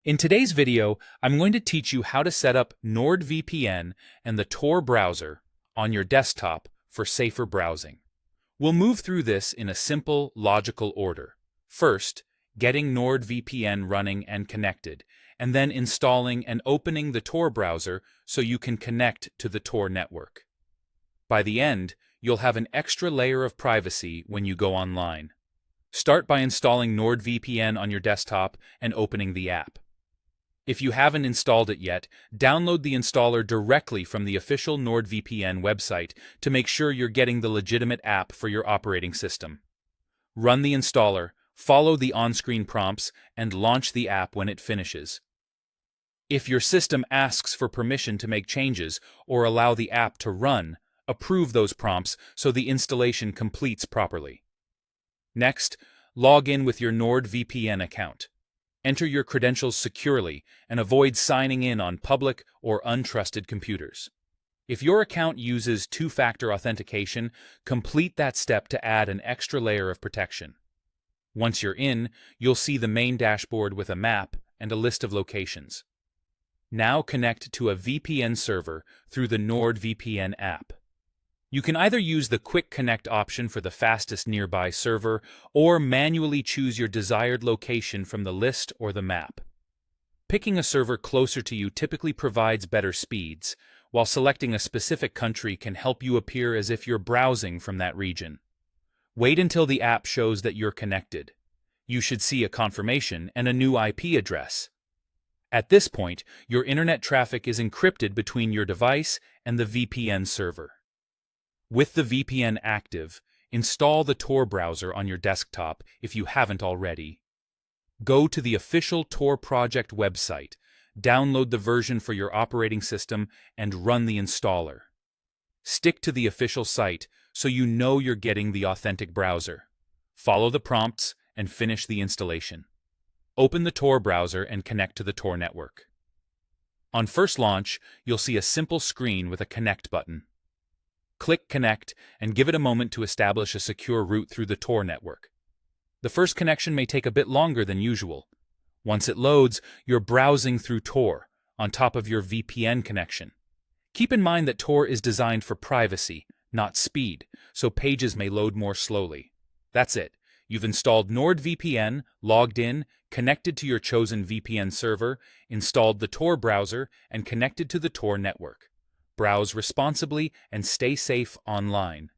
In today's video, I'm going to teach you how to set up NordVPN and the Tor browser on your desktop for safer browsing. We'll move through this in a simple, logical order. First, getting NordVPN running and connected, and then installing and opening the Tor browser so you can connect to the Tor network. By the end, you'll have an extra layer of privacy when you go online. Start by installing NordVPN on your desktop and opening the app. If you haven't installed it yet, download the installer directly from the official NordVPN website to make sure you're getting the legitimate app for your operating system. Run the installer, follow the on-screen prompts, and launch the app when it finishes. If your system asks for permission to make changes or allow the app to run, approve those prompts so the installation completes properly. Next, log in with your NordVPN account. Enter your credentials securely and avoid signing in on public or untrusted computers. If your account uses two-factor authentication, complete that step to add an extra layer of protection. Once you're in, you'll see the main dashboard with a map and a list of locations. Now connect to a VPN server through the NordVPN app. You can either use the Quick Connect option for the fastest nearby server, or manually choose your desired location from the list or the map. Picking a server closer to you typically provides better speeds, while selecting a specific country can help you appear as if you're browsing from that region. Wait until the app shows that you're connected. You should see a confirmation and a new IP address. At this point, your internet traffic is encrypted between your device and the VPN server. With the VPN active, install the Tor browser on your desktop if you haven't already. Go to the official Tor project website, download the version for your operating system, and run the installer. Stick to the official site so you know you're getting the authentic browser. Follow the prompts and finish the installation. Open the Tor browser and connect to the Tor network. On first launch, you'll see a simple screen with a Connect button. Click Connect and give it a moment to establish a secure route through the Tor network. The first connection may take a bit longer than usual. Once it loads, you're browsing through Tor, on top of your VPN connection. Keep in mind that Tor is designed for privacy, not speed, so pages may load more slowly. That's it. You've installed NordVPN, logged in, connected to your chosen VPN server, installed the Tor browser, and connected to the Tor network. Browse responsibly and stay safe online.